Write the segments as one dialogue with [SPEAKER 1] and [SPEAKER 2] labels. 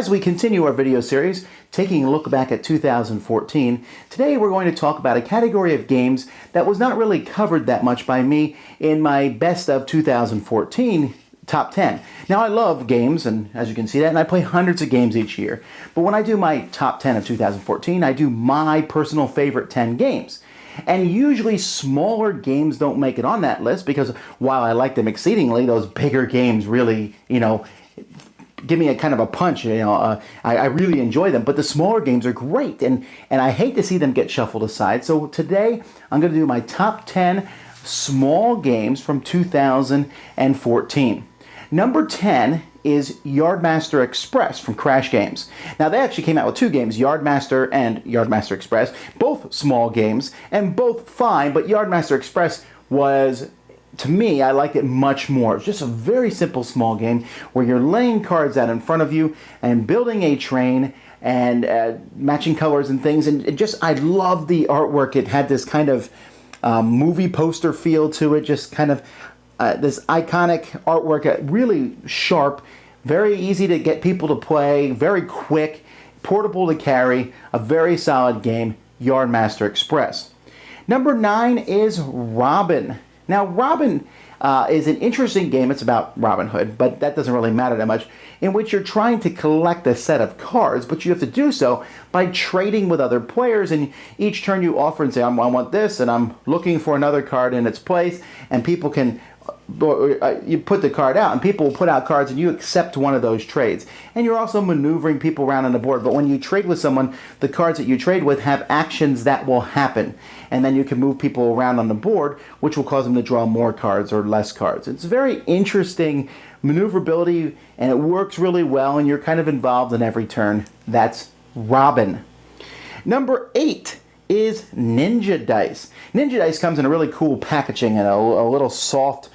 [SPEAKER 1] As we continue our video series, taking a look back at 2014, today we're going to talk about a category of games that was not really covered that much by me in my best of 2014 top 10. Now I love games, and as you can see that, and I play hundreds of games each year. But when I do my top 10 of 2014, I do my personal favorite 10 games. And usually smaller games don't make it on that list because while I like them exceedingly, those bigger games really, give me a kind of a punch. I really enjoy them, but the smaller games are great, and I hate to see them get shuffled aside. So today I'm going to do my top 10 small games from 2014. Number 10 is Yardmaster Express from Crash Games. Now they actually came out with two games, Yardmaster and Yardmaster Express, both small games and both fine, but Yardmaster Express was, to me, I liked it much more. It's just a very simple small game where you're laying cards out in front of you and building a train and matching colors and things, and I loved the artwork. It had this kind of movie poster feel to it, just kind of this iconic artwork, really sharp, very easy to get people to play, very quick, portable to carry, a very solid game, Yardmaster Express. Number 9 is Robin. Now, Robin is an interesting game. It's about Robin Hood, but that doesn't really matter that much, in which you're trying to collect a set of cards, but you have to do so by trading with other players, and each turn you offer and say, I want this, and I'm looking for another card in its place, and people can you put the card out, and people will put out cards, and you accept one of those trades. And you're also maneuvering people around on the board, but when you trade with someone, the cards that you trade with have actions that will happen. And then you can move people around on the board, which will cause them to draw more cards or less cards. It's very interesting maneuverability, and it works really well, and you're kind of involved in every turn. That's Robin. Number 8 is Ninja Dice. Ninja Dice comes in a really cool packaging and a little soft,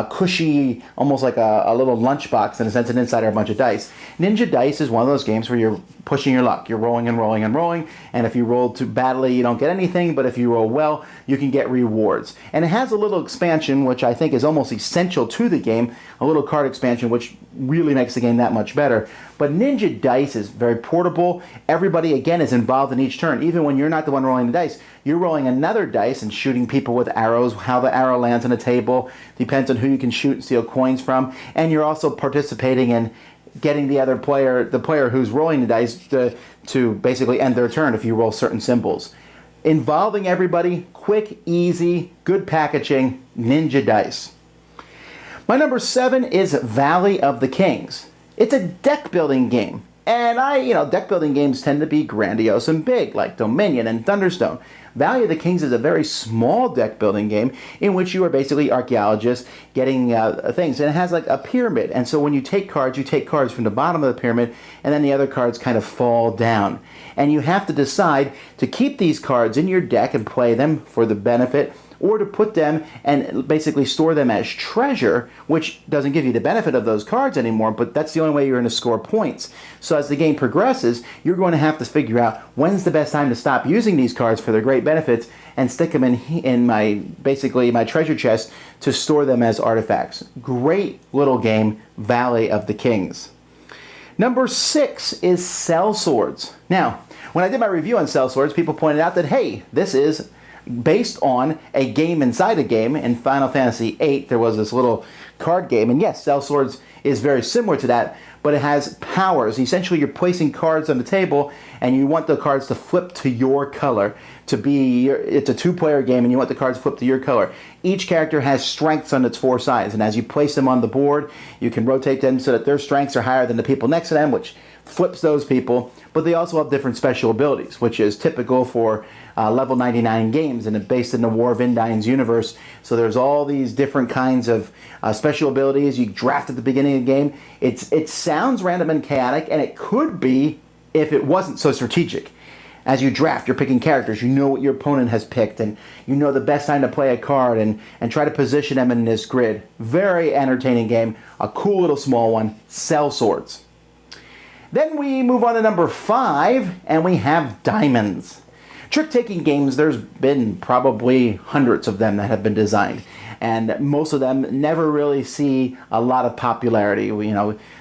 [SPEAKER 1] cushy, almost like a little lunchbox in a sense, and inside are a bunch of dice. Ninja Dice is one of those games where you're pushing your luck. You're rolling and rolling and rolling, and if you roll too badly, you don't get anything, but if you roll well, you can get rewards. And it has a little expansion, which I think is almost essential to the game, a little card expansion, which really makes the game that much better. But Ninja Dice is very portable. Everybody, again, is involved in each turn. Even when you're not the one rolling the dice, you're rolling another dice and shooting people with arrows. How the arrow lands on the table depends on who you can shoot and steal coins from. And you're also participating in getting the other player, the player who's rolling the dice, to basically end their turn if you roll certain symbols. Involving everybody, quick, easy, good packaging, Ninja Dice. My number 7 is Valley of the Kings. It's a deck building game. And deck building games tend to be grandiose and big, like Dominion and Thunderstone. Valley of the Kings is a very small deck building game in which you are basically archaeologists getting things. And it has like a pyramid. And so when you take cards from the bottom of the pyramid, and then the other cards kind of fall down. And you have to decide to keep these cards in your deck and play them for the benefit, or to put them and basically store them as treasure, which doesn't give you the benefit of those cards anymore, but that's the only way you're going to score points. So as the game progresses, you're going to have to figure out when's the best time to stop using these cards for their great benefits and stick them in my treasure chest to store them as artifacts. Great little game, Valley of the Kings. Number 6 is Cell Swords. Now, when I did my review on Cell Swords, people pointed out that, hey, this is based on a game inside a game. In Final Fantasy VIII, there was this little card game, and yes, Cell Swords is very similar to that, but it has powers. Essentially, you're placing cards on the table, and you want the cards to flip to your color. It's a 2-player game, and you want the cards flipped to your color. Each character has strengths on its 4 sides, and as you place them on the board, you can rotate them so that their strengths are higher than the people next to them, which flips those people. But they also have different special abilities, which is typical for level 99 games, and it's based in the War of Indine's universe. So there's all these different kinds of special abilities you draft at the beginning of the game. It sounds random and chaotic, and it could be if it wasn't so strategic. As you draft, you're picking characters. You know what your opponent has picked, and you know the best time to play a card and try to position them in this grid. Very entertaining game. A cool little small one, Cell Swords. Then we move on to number 5, and we have Diamonds. Trick-taking games, there's been probably hundreds of them that have been designed. and most of them never really see a lot of popularity.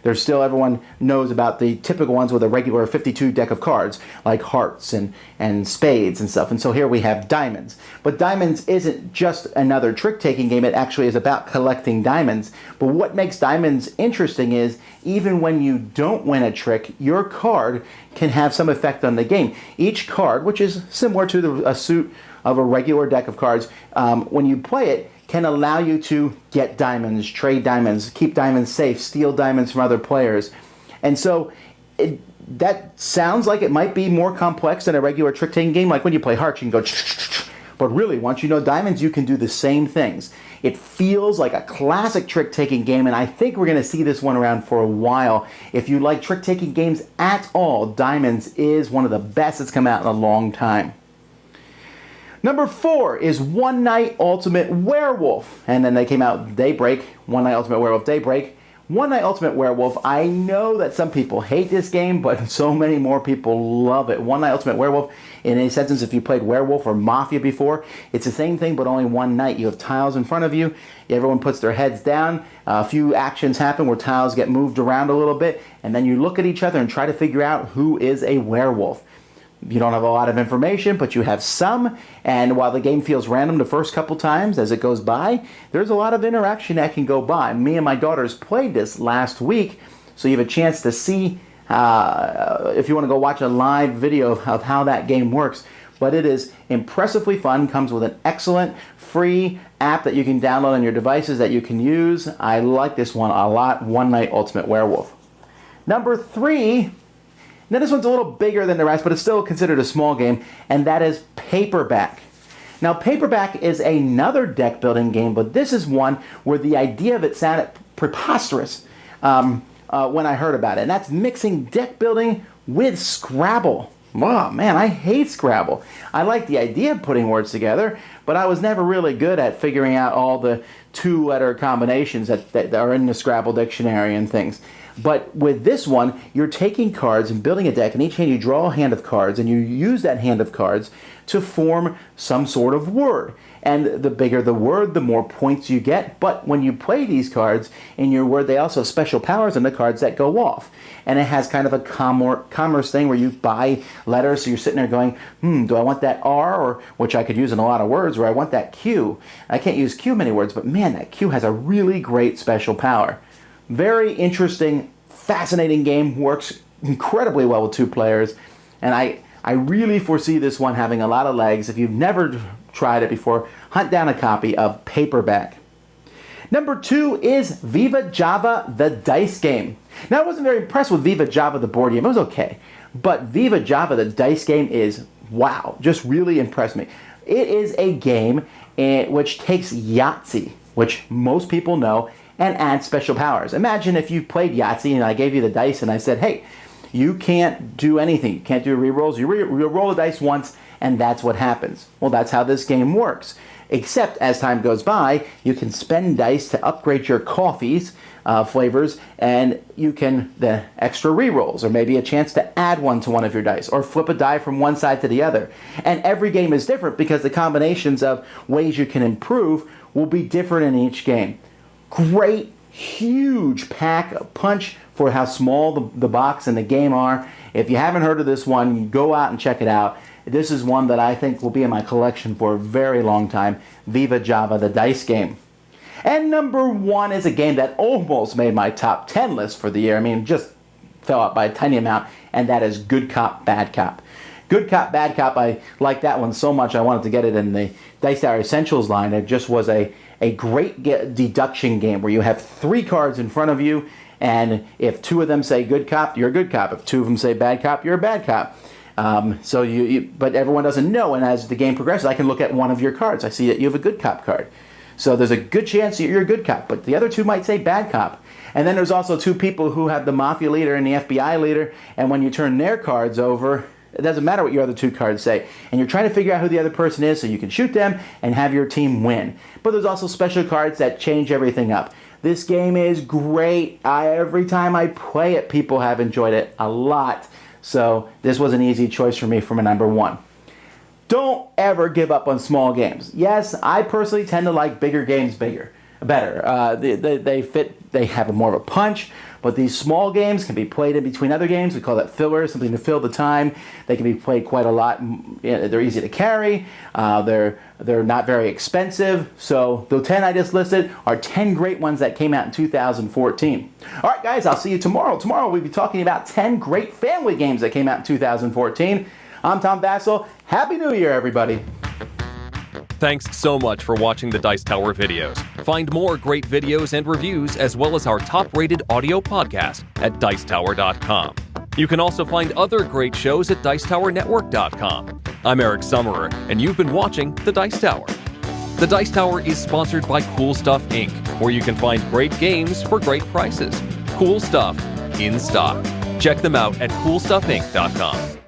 [SPEAKER 1] There's still, everyone knows about the typical ones with a regular 52 deck of cards, like hearts and spades and stuff. And so here we have diamonds. But diamonds isn't just another trick-taking game. It actually is about collecting diamonds. But what makes diamonds interesting is even when you don't win a trick, your card can have some effect on the game. Each card, which is similar to a suit of a regular deck of cards, when you play it, can allow you to get diamonds, trade diamonds, keep diamonds safe, steal diamonds from other players. And so that sounds like it might be more complex than a regular trick-taking game. Like when you play hearts, you can go, but really, once you know diamonds, you can do the same things. It feels like a classic trick-taking game, and I think we're going to see this one around for a while. If you like trick-taking games at all, Diamonds is one of the best that's come out in a long time. Number 4 is One Night Ultimate Werewolf. And then they came out Daybreak, One Night Ultimate Werewolf Daybreak. One Night Ultimate Werewolf, I know that some people hate this game, but so many more people love it. One Night Ultimate Werewolf, in a sense, if you played Werewolf or Mafia before, it's the same thing, but only one night. You have tiles in front of you, everyone puts their heads down, a few actions happen where tiles get moved around a little bit, and then you look at each other and try to figure out who is a werewolf. You don't have a lot of information, but you have some, and while the game feels random the first couple times as it goes by, there's a lot of interaction that can go by. Me and my daughters played this last week, so you have a chance to see, if you want to go watch a live video of how that game works. But it is impressively fun, comes with an excellent free app that you can download on your devices that you can use. I like this one a lot, One Night Ultimate Werewolf. Number 3, now this one's a little bigger than the rest, but it's still considered a small game, and that is Paperback. Now Paperback is another deck building game, but this is one where the idea of it sounded preposterous when I heard about it, and that's mixing deck building with Scrabble. Oh man, I hate Scrabble. I like the idea of putting words together, but I was never really good at figuring out all the 2-letter combinations that are in the Scrabble dictionary and things. But with this one, you're taking cards and building a deck, and each hand you draw a hand of cards, and you use that hand of cards to form some sort of word. And the bigger the word, the more points you get. But when you play these cards in your word, they also have special powers on the cards that go off. And it has kind of a commerce thing where you buy letters, so you're sitting there going, do I want that R, or which I could use in a lot of words, or I want that Q. I can't use Q many words, but man, that Q has a really great special power. Very interesting, fascinating game, works incredibly well with 2 players, and I really foresee this one having a lot of legs. If you've never tried it before, hunt down a copy of Paperback. Number 2 is Viva Java, the dice game. Now, I wasn't very impressed with Viva Java, the board game. It was okay, but Viva Java, the dice game is, wow, just really impressed me. It is a game which takes Yahtzee, which most people know, and add special powers. Imagine if you played Yahtzee and I gave you the dice and I said, hey, you can't do anything. You can't do re-rolls. You roll the dice once and that's what happens. Well, that's how this game works. Except as time goes by, you can spend dice to upgrade your coffee's flavors, and you can the extra re-rolls, or maybe a chance to add one to one of your dice, or flip a die from one side to the other. And every game is different because the combinations of ways you can improve will be different in each game. Great, huge punch for how small the box and the game are. If you haven't heard of this one, go out and check it out. This is one that I think will be in my collection for a very long time, Viva Java, the dice game. And number 1 is a game that almost made my top 10 list for the year. I mean, just fell out by a tiny amount, and that is Good Cop, Bad Cop. Good Cop, Bad Cop, I like that one so much I wanted to get it in the Dice Tower Essentials line. It just was a great deduction game where you have 3 cards in front of you, and if 2 of them say good cop, you're a good cop. If 2 of them say bad cop, you're a bad cop. But everyone doesn't know, and as the game progresses, I can look at one of your cards. I see that you have a good cop card. So there's a good chance that you're a good cop, but the other 2 might say bad cop. And then there's also 2 people who have the mafia leader and the FBI leader, and when you turn their cards over, it doesn't matter what your other 2 cards say. And you're trying to figure out who the other person is so you can shoot them and have your team win. But there's also special cards that change everything up. This game is great. Every time I play it, people have enjoyed it a lot. So this was an easy choice for me for my number 1. Don't ever give up on small games. Yes, I personally tend to like bigger games better. They fit, they have more of a punch, but these small games can be played in between other games. We call that filler, something to fill the time. They can be played quite a lot. They're easy to carry. They're not very expensive. So the 10 I just listed are 10 great ones that came out in 2014. All right, guys, I'll see you tomorrow. Tomorrow we'll be talking about 10 great family games that came out in 2014. I'm Tom Vasel. Happy New Year, everybody.
[SPEAKER 2] Thanks so much for watching the Dice Tower videos. Find more great videos and reviews, as well as our top-rated audio podcast at Dicetower.com. You can also find other great shows at Dicetowernetwork.com. I'm Eric Summerer, and you've been watching The Dice Tower. The Dice Tower is sponsored by Cool Stuff Inc., where you can find great games for great prices. Cool stuff in stock. Check them out at CoolStuffInc.com.